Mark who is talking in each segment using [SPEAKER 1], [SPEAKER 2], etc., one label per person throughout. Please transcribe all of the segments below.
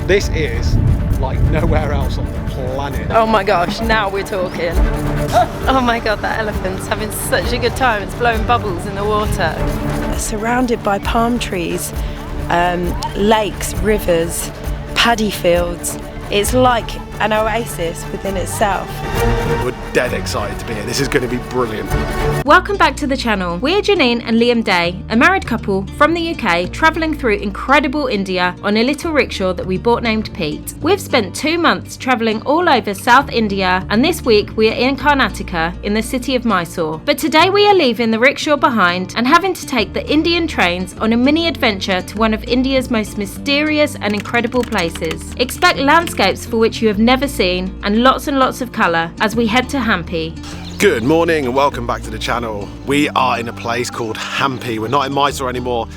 [SPEAKER 1] This is like nowhere else on the planet.
[SPEAKER 2] Oh my gosh, now we're talking. Oh my god, that elephant's having such a good time. It's blowing bubbles in the water. Surrounded by palm trees, lakes, rivers, paddy fields. It's like an oasis within itself.
[SPEAKER 1] We're dead excited to be here. This is going to be brilliant.
[SPEAKER 3] Welcome back to the channel. We're Janine and Liam Day, a married couple from the UK travelling through incredible India on a little rickshaw that we bought named Pete. We've spent 2 months travelling all over South India, and this week we are in Karnataka in the city of Mysore. But today we are leaving the rickshaw behind and having to take the Indian trains on a mini adventure to one of India's most mysterious and incredible places. Expect landscapes for which you have never seen and lots of colour as we head to Hampi.
[SPEAKER 1] Good morning and welcome back to the channel. We are in a place called Hampi. We're not in Mysore anymore.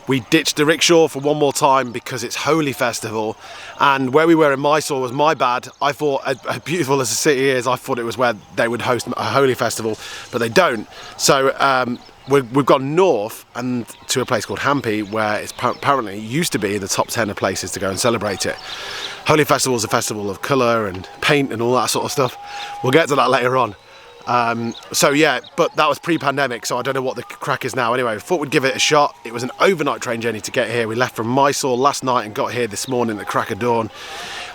[SPEAKER 1] We ditched the rickshaw for one more time because it's Holi Festival, and where we were in Mysore was my bad. I thought, as beautiful as the city is, I thought it was where they would host a Holi Festival, but they don't. So we've gone north and to a place called Hampi, where it's apparently used to be in the top 10 of places to go and celebrate it. Holi Festival is a festival of colour and paint and all that sort of stuff. We'll get to that later on. So yeah, but that was pre-pandemic, so I don't know what the crack is now. Anyway, I thought we'd give it a shot. It was an overnight train journey to get here. We left from Mysore last night and got here this morning at crack of dawn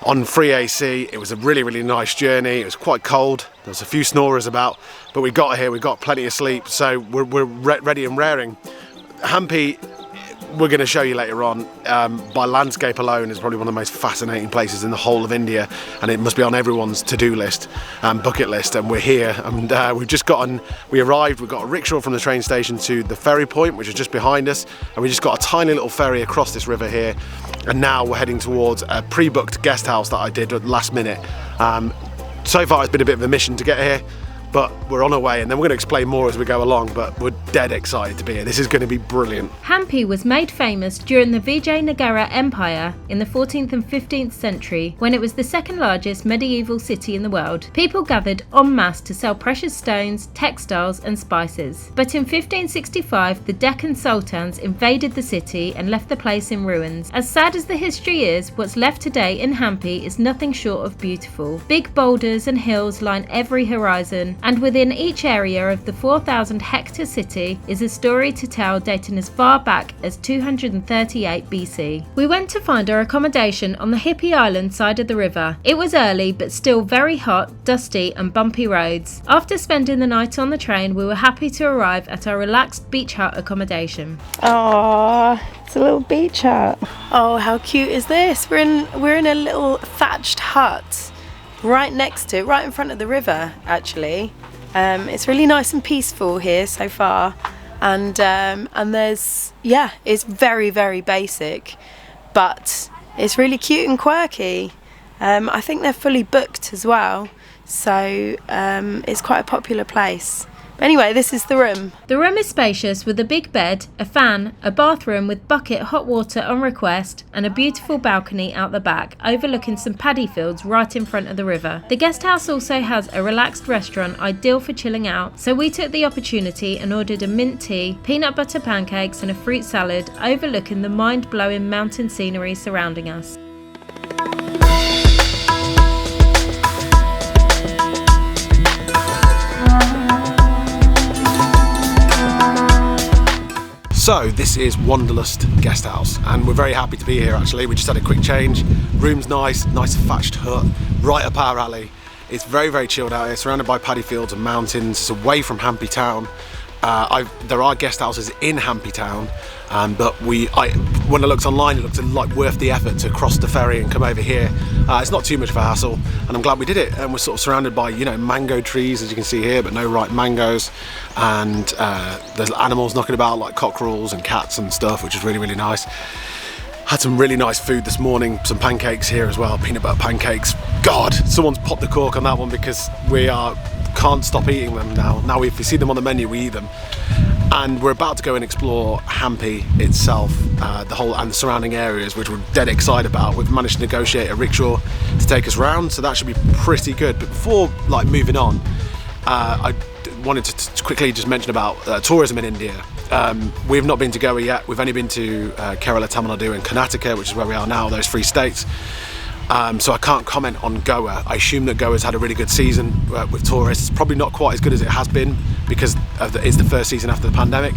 [SPEAKER 1] on free AC. It was a really nice journey. It was quite cold. There was a few snorers about, but we got here, we got plenty of sleep, so we're ready and raring. Hampi, we're going to show you later on, by landscape alone is probably one of the most fascinating places in the whole of India, and it must be on everyone's to-do list and bucket list, and we're here, and we arrived, we got a rickshaw from the train station to the ferry point, which is just behind us, and we just got a tiny little ferry across this river here, and now we're heading towards a pre-booked guest house that I did at the last minute. So far it's been a bit of a mission to get here, but we're on our way, and then we're going to explain more as we go along, but we're dead excited to be here. This is going to be brilliant.
[SPEAKER 3] Hampi was made famous during the Vijayanagara Empire in the 14th and 15th century, when it was the second largest medieval city in the world. People gathered en masse to sell precious stones, textiles and spices. But in 1565, the Deccan Sultans invaded the city and left the place in ruins. As sad as the history is, what's left today in Hampi is nothing short of beautiful. Big boulders and hills line every horizon, and within each area of the 4,000 hectare city is a story to tell dating as far back as 238 BC. We went to find our accommodation on the hippie island side of the river. It was early but still very hot, dusty and bumpy roads. After spending the night on the train, we were happy to arrive at our relaxed beach hut accommodation.
[SPEAKER 2] Oh, it's a little beach hut. Oh, how cute is this? We're in a little thatched hut right next to, right in front of the river actually. It's really nice and peaceful here so far, and there's, yeah, it's very basic, but it's really cute and quirky. I think they're fully booked as well, so it's quite a popular place. But anyway, this is the room.
[SPEAKER 3] The room is spacious with a big bed, a fan, a bathroom with bucket hot water on request, and a beautiful balcony out the back overlooking some paddy fields right in front of the river. The guest house also has a relaxed restaurant ideal for chilling out, so we took the opportunity and ordered a mint tea, peanut butter pancakes and a fruit salad overlooking the mind-blowing mountain scenery surrounding us.
[SPEAKER 1] So this is Wanderlust Guest House, and we're very happy to be here actually. We just had a quick change. Room's nice thatched hut, right up our alley. It's very chilled out here, surrounded by paddy fields and mountains. It's away from Hampi town. There are guest houses in Hampi town, but when I looked online, it looked like worth the effort to cross the ferry and come over here. It's not too much of a hassle, and I'm glad we did it. And we're sort of surrounded by, you know, mango trees, as you can see here, but no ripe mangoes. And there's animals knocking about like cockerels and cats and stuff, which is really nice. Had some really nice food this morning, some pancakes here as well, peanut butter pancakes. God, someone's popped the cork on that one because we can't stop eating them now. Now if we see them on the menu, we eat them. And we're about to go and explore Hampi itself, the whole and the surrounding areas, which we're dead excited about. We've managed to negotiate a rickshaw to take us round, so that should be pretty good. But before moving on, I wanted to quickly just mention about tourism in India. We've not been to Goa yet. We've only been to Kerala, Tamil Nadu and Karnataka, which is where we are now, those 3 states. So I can't comment on Goa. I assume that Goa's had a really good season with tourists. Probably not quite as good as it has been because it's the first season after the pandemic.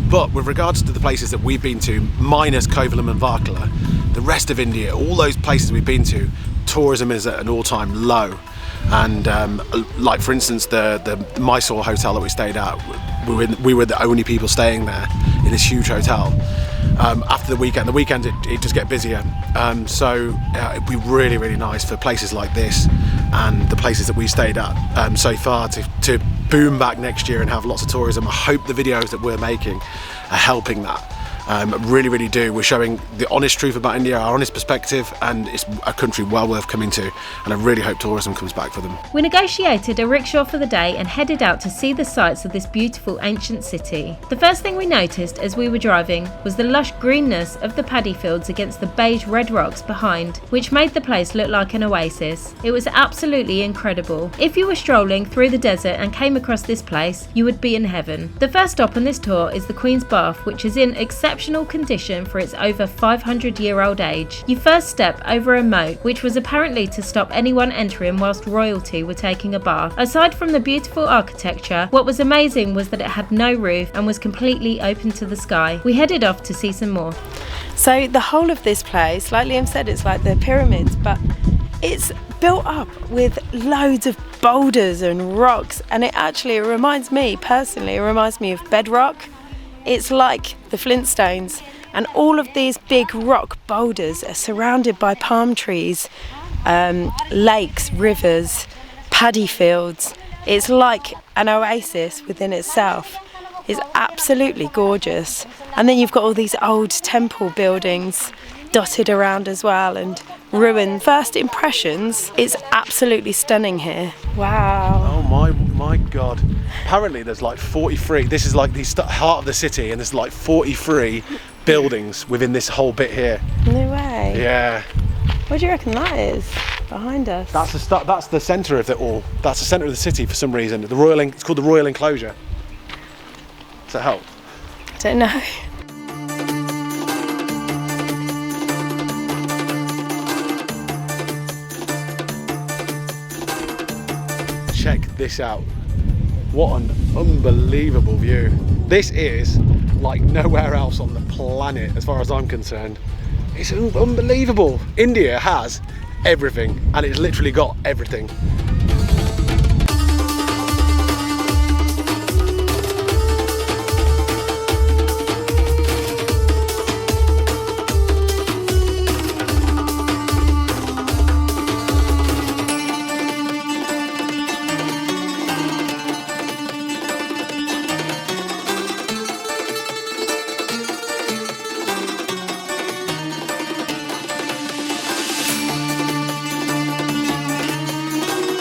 [SPEAKER 1] But with regards to the places that we've been to, minus Kovalam and Varkala, the rest of India, all those places we've been to, tourism is at an all-time low. And like for instance, the Mysore hotel that we stayed at, we were the only people staying there in this huge hotel. After the weekend it just get busier. So it'd be really, really nice for places like this and the places that we stayed at so far to boom back next year and have lots of tourism. I hope the videos that we're making are helping that. Really, really do. We're showing the honest truth about India, our honest perspective, and it's a country well worth coming to, and I really hope tourism comes back for them.
[SPEAKER 3] We negotiated a rickshaw for the day and headed out to see the sights of this beautiful ancient city. The first thing we noticed as we were driving was the lush greenness of the paddy fields against the beige red rocks behind, which made the place look like an oasis. It was absolutely incredible. If you were strolling through the desert and came across this place, you would be in heaven. The first stop on this tour is the Queen's Bath, which is in exceptional condition for its over 500-year-old age. You first step over a moat, which was apparently to stop anyone entering whilst royalty were taking a bath. Aside from the beautiful architecture, what was amazing was that it had no roof and was completely open to the sky. We headed off to see some more.
[SPEAKER 2] So the whole of this place, like Liam said, it's like the pyramids, but it's built up with loads of boulders and rocks, and it reminds me of bedrock. It's like the Flintstones, and all of these big rock boulders are surrounded by palm trees, lakes, rivers, paddy fields. It's like an oasis within itself. It's absolutely gorgeous. And then you've got all these old temple buildings dotted around as well, and ruined. First impressions, it's absolutely stunning here. Wow.
[SPEAKER 1] Oh my god. Apparently there's like 43, this is like the heart of the city, and there's like 43 buildings within this whole bit here.
[SPEAKER 2] No way.
[SPEAKER 1] Yeah.
[SPEAKER 2] What do you reckon that is behind us?
[SPEAKER 1] That's the centre of it all. That's the centre of the city for some reason. It's called the Royal Enclosure. Does that help?
[SPEAKER 2] I don't know.
[SPEAKER 1] Check this out. What an unbelievable view. This is like nowhere else on the planet as far as I'm concerned. It's unbelievable. India has everything, and it's literally got everything.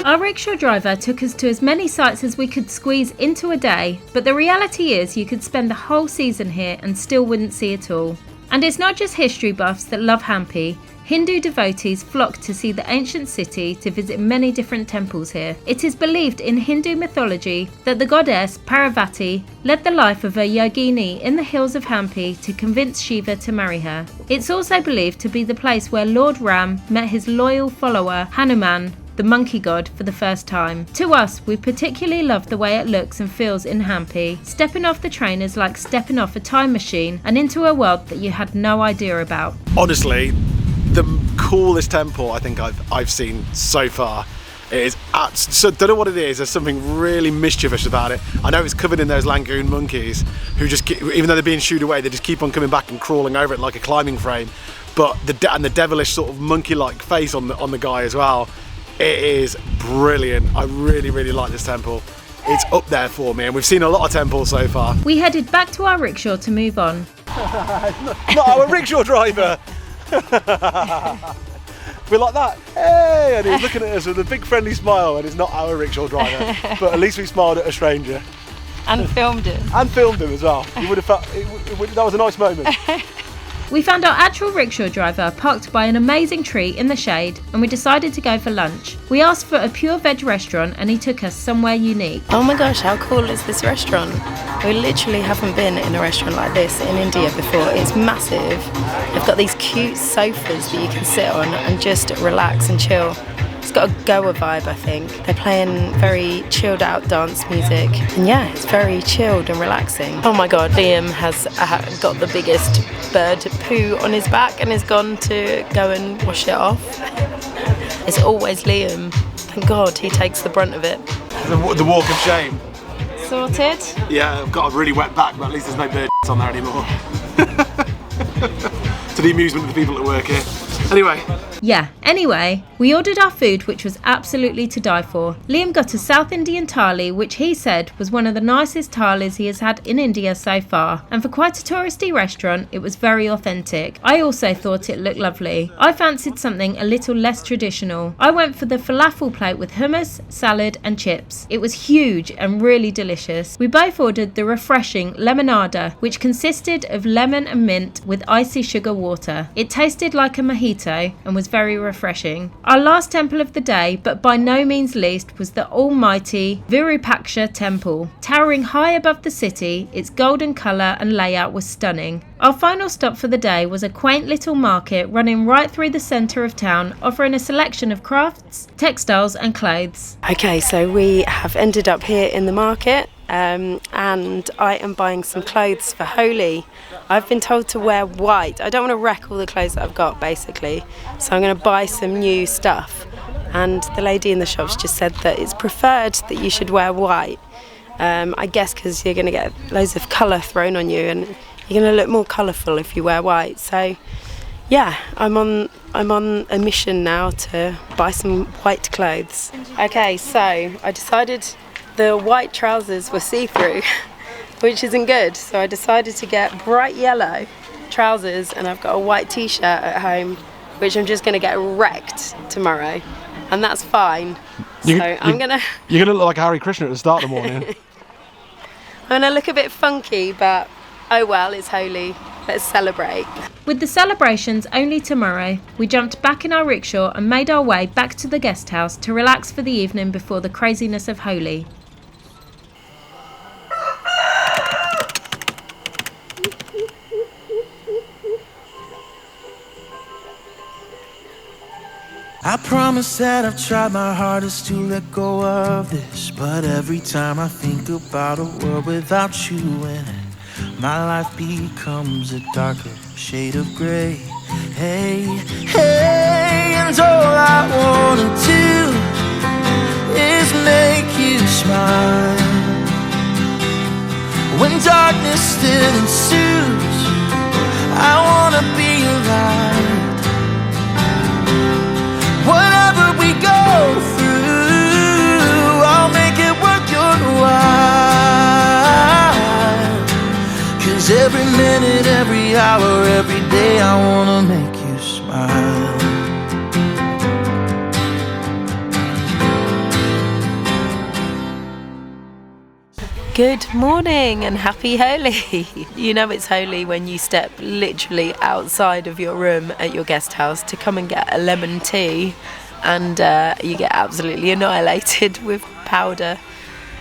[SPEAKER 3] Our rickshaw driver took us to as many sites as we could squeeze into a day, but the reality is you could spend the whole season here and still wouldn't see it all. And it's not just history buffs that love Hampi. Hindu devotees flock to see the ancient city to visit many different temples here. It is believed in Hindu mythology that the goddess Parvati led the life of a yogini in the hills of Hampi to convince Shiva to marry her. It's also believed to be the place where Lord Ram met his loyal follower Hanuman, the monkey god, for the first time. To us, we particularly love the way it looks and feels in Hampi. Stepping off the train is like stepping off a time machine and into a world that you had no idea about.
[SPEAKER 1] Honestly, the coolest temple I think I've seen so far. It is so don't know what it is. There's something really mischievous about it. I know it's covered in those Langoon monkeys who just even though they're being shooed away, they just keep on coming back and crawling over it like a climbing frame. But the devilish sort of monkey-like face on the guy as well. It is brilliant. I really, really like this temple. It's up there for me, and we've seen a lot of temples so far.
[SPEAKER 3] We headed back to our rickshaw to move on.
[SPEAKER 1] Not our rickshaw driver. We're like that. Hey, and he's looking at us with a big friendly smile, and it's not our rickshaw driver. But at least we smiled at a stranger.
[SPEAKER 2] And filmed him.
[SPEAKER 1] And filmed him as well. You would have felt that was a nice moment.
[SPEAKER 3] We found our actual rickshaw driver parked by an amazing tree in the shade, and we decided to go for lunch. We asked for a pure veg restaurant and he took us somewhere unique.
[SPEAKER 2] Oh my gosh, how cool is this restaurant? We literally haven't been in a restaurant like this in India before. It's massive. They've got these cute sofas that you can sit on and just relax and chill. It's got a Goa vibe, I think. They're playing very chilled out dance music. And yeah, it's very chilled and relaxing. Oh my God, Liam has got the biggest bird poo on his back and has gone to go and wash it off. It's always Liam. Thank God he takes the brunt of it.
[SPEAKER 1] The walk of shame.
[SPEAKER 2] Sorted?
[SPEAKER 1] Yeah, I've got a really wet back, but at least there's no bird on there anymore. To the amusement of the people that work here.
[SPEAKER 3] Anyway, we ordered our food, which was absolutely to die for. Liam got a South Indian thali, which he said was one of the nicest thalis he has had in India so far. And for quite a touristy restaurant, it was very authentic. I also thought it looked lovely. I fancied something a little less traditional. I went for the falafel plate with hummus, salad and chips. It was huge and really delicious. We both ordered the refreshing lemonada, which consisted of lemon and mint with icy sugar water. It tasted like a mojito and was very refreshing. Our last temple of the day, but by no means least, was the almighty Virupaksha temple. Towering high above the city, its golden colour and layout was stunning. Our final stop for the day was a quaint little market running right through the centre of town, offering a selection of crafts, textiles and clothes.
[SPEAKER 2] Okay, so we have ended up here in the market. And I am buying some clothes for Holi. I've been told to wear white. I don't want to wreck all the clothes that I've got, basically. So I'm going to buy some new stuff. And the lady in the shop's just said that it's preferred that you should wear white. I guess because you're going to get loads of colour thrown on you and you're going to look more colourful if you wear white. So yeah, I'm on a mission now to buy some white clothes. Okay, so I decided the white trousers were see-through, which isn't good. So I decided to get bright yellow trousers, and I've got a white t-shirt at home, which I'm just going to get wrecked tomorrow, and that's fine. You're gonna
[SPEAKER 1] look like Hare Krishna at the start of the morning.
[SPEAKER 2] I'm gonna look a bit funky, but oh well, it's Holi. Let's celebrate.
[SPEAKER 3] With the celebrations only tomorrow, we jumped back in our rickshaw and made our way back to the guest house to relax for the evening before the craziness of Holi.
[SPEAKER 4] I promise that I've tried my hardest to let go of this, but every time I think about a world without you in it, my life becomes a darker shade of grey. Hey, hey, and all I wanna do is make you smile. When darkness still ensues, I wanna be alive. Whatever we go through, I'll make it worth your while. 'Cause every minute, every hour, every day, I wanna make you smile.
[SPEAKER 2] Good morning and happy Holi. You know it's Holi when you step literally outside of your room at your guest house to come and get a lemon tea, and you get absolutely annihilated with powder.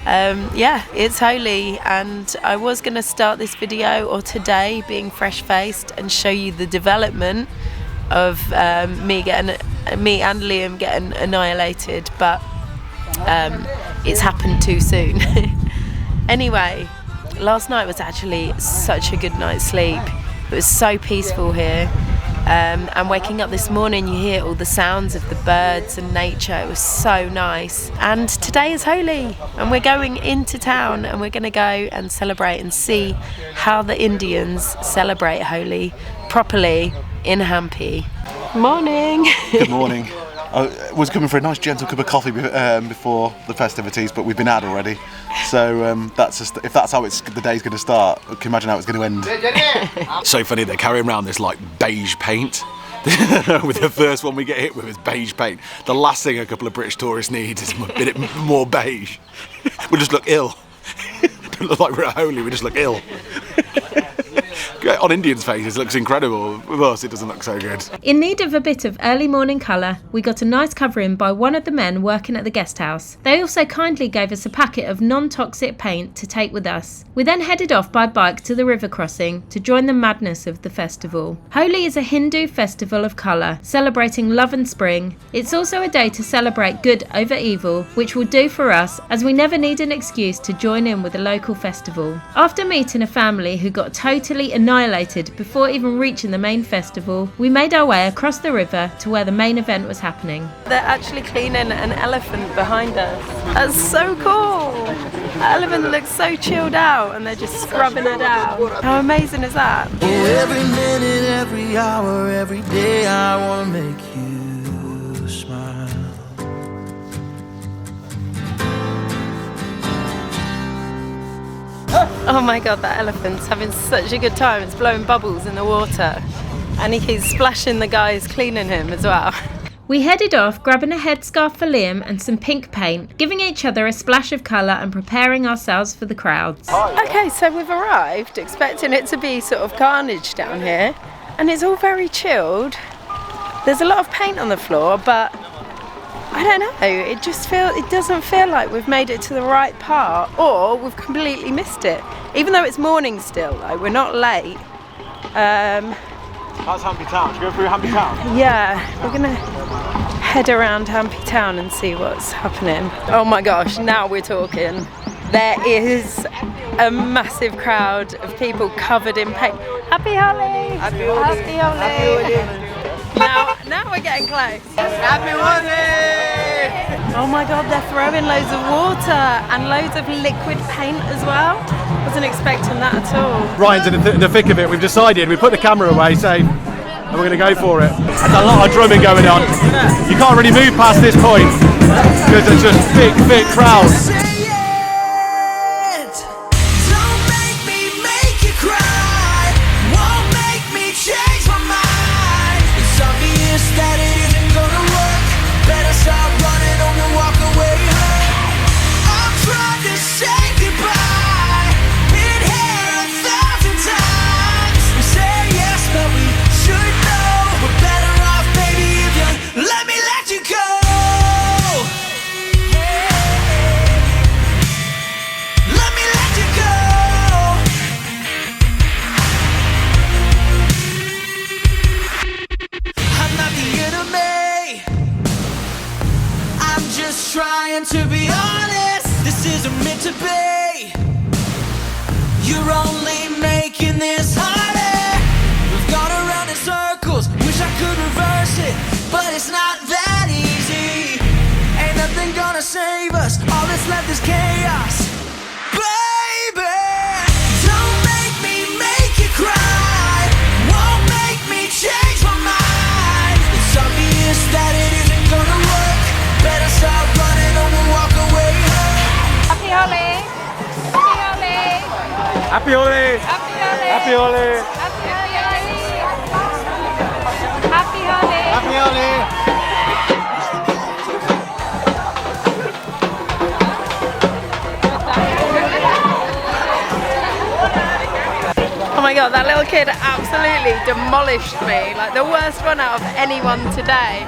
[SPEAKER 2] Yeah, it's Holi, and I was going to start this video, or today, being fresh-faced and show you the development of me and Liam getting annihilated, but it's happened too soon. Anyway, last night was actually such a good night's sleep. It was so peaceful here. And waking up this morning, you hear all the sounds of the birds and nature. It was so nice. And today is Holi, and we're going into town, and we're going to go and celebrate and see how the Indians celebrate Holi properly in Hampi. Morning.
[SPEAKER 1] Good morning. I was coming for a nice gentle cup of coffee before the festivities, but we've been out already. So that's just, if that's how the day's going to start, I can imagine how it's going to end. So funny, they're carrying around this like beige paint. With the first one we get hit with is beige paint. The last thing a couple of British tourists need is a bit more beige. We just look ill. Don't look like we're at Holi, we just look ill. on Indians' faces, it looks incredible. With us, it doesn't look so good.
[SPEAKER 3] In need of a bit of early morning colour, we got a nice covering by one of the men working at the guest house. They also kindly gave us a packet of non-toxic paint to take with us. We then headed off by bike to the river crossing to join the madness of the festival. Holi is a Hindu festival of colour, celebrating love and spring. It's also a day to celebrate good over evil, which will do for us as we never need an excuse to join in with a local festival. After meeting a family who got totally annihilated before even reaching the main festival, we made our way across the river to where the main event was happening.
[SPEAKER 2] They're actually cleaning an elephant behind us. That's so cool! The elephant looks so chilled out and they're just scrubbing it out. How amazing is that?
[SPEAKER 4] Oh, every minute, every hour, every day I wanna make you smile.
[SPEAKER 2] Oh my god, that elephant's having such a good time. It's blowing bubbles in the water. And he's splashing the guys cleaning him as well.
[SPEAKER 3] We headed off, grabbing a headscarf for Liam and some pink paint, giving each other a splash of colour and preparing ourselves for the crowds.
[SPEAKER 2] Okay, so we've arrived, expecting it to be sort of carnage down here. And it's all very chilled. There's a lot of paint on the floor, but I don't know, it doesn't feel like we've made it to the right part, or we've completely missed it. Even though it's morning still, like we're not late.
[SPEAKER 1] That's Hampi Town. Should we go through Hampi Town?
[SPEAKER 2] Yeah, we're gonna head around Hampi Town and see what's happening. Oh my gosh, now we're talking. There is a massive crowd of people covered in paint. Happy Holi! Happy Holi! Happy Holi! Now we're getting close.
[SPEAKER 5] Happy Holi!
[SPEAKER 2] Oh my god, they're throwing loads of water and loads of liquid paint as well. Wasn't expecting that at all.
[SPEAKER 1] Ryan's in the thick of it. We've decided, we put the camera away, safe, and we're going to go for it. There's a lot of drumming going on. You can't really move past this point because it's just thick crowds.
[SPEAKER 4] To be honest, this isn't meant to be. You're only making this harder. We've gone around in circles, wish I could reverse it, but it's not that easy. Ain't nothing gonna save us, all that's left is chaos. Baby, don't make me make you cry. Won't make me change my mind. It's obvious that it isn't gonna work. Better stop running or we'll walk away.
[SPEAKER 3] Happy Holi! Happy Holi!
[SPEAKER 1] Happy Holi! Happy Holi!
[SPEAKER 3] Happy Holi!
[SPEAKER 1] Happy Holi!
[SPEAKER 2] Oh my god, that little kid absolutely demolished me. Like the worst one out of anyone today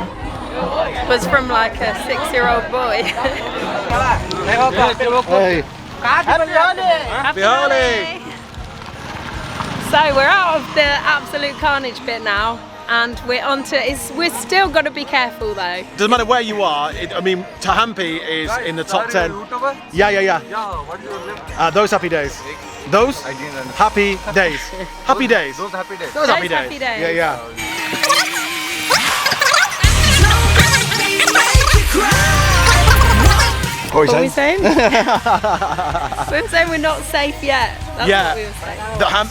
[SPEAKER 2] was from like a 6-year-old boy.
[SPEAKER 1] Hey.
[SPEAKER 2] Happy Holi! So we're out of the absolute carnage bit now, and we're onto. We're still got to be careful though.
[SPEAKER 1] Doesn't matter where you are. I mean, Hampi is in the top 10. Yeah.
[SPEAKER 5] What is your name?
[SPEAKER 1] Those happy days. Those happy days. Happy days.
[SPEAKER 5] Those happy days.
[SPEAKER 1] Those happy
[SPEAKER 2] happy
[SPEAKER 1] days.
[SPEAKER 2] days.
[SPEAKER 1] Yeah.
[SPEAKER 2] What are we saying? We were saying we're not safe yet. That's what we were saying.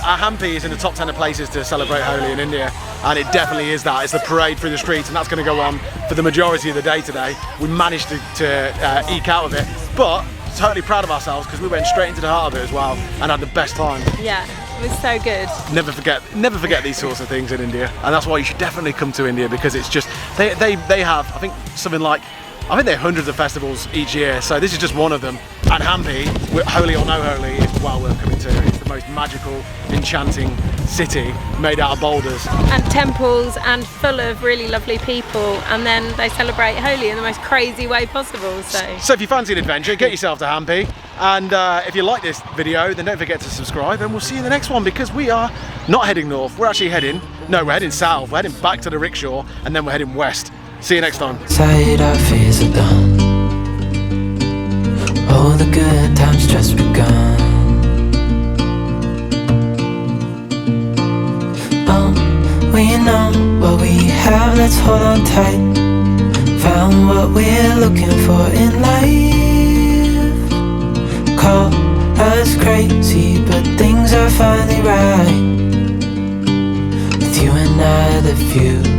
[SPEAKER 1] Hampi is in the top 10 of places to celebrate Holi in India, and it definitely is that. It's the parade through the streets, and that's going to go on for the majority of the day today. We managed to eke out of it, but totally proud of ourselves because we went straight into the heart of it as well and had the best time.
[SPEAKER 2] Yeah, it was so good.
[SPEAKER 1] Never forget these sorts of things in India, and that's why you should definitely come to India, because it's just they have, I think, something like, I think there are hundreds of festivals each year, so this is just one of them. And Hampi, Holi or no Holi, is well worth coming to. It's the most magical, enchanting city made out of boulders.
[SPEAKER 2] And temples and full of really lovely people, and then they celebrate Holi in the most crazy way possible.
[SPEAKER 1] So if you fancy an adventure, get yourself to Hampi, and if you like this video, then don't forget to subscribe, and we'll see you in the next one, because we are not heading north, we're actually heading south, we're heading back to the rickshaw, and then we're heading west. See you next time.
[SPEAKER 4] Side our fears are done. All the good times just begun. We know what we have, let's hold on tight. Found what we're looking for in life. Call us crazy, but things are finally right. With you and I, the future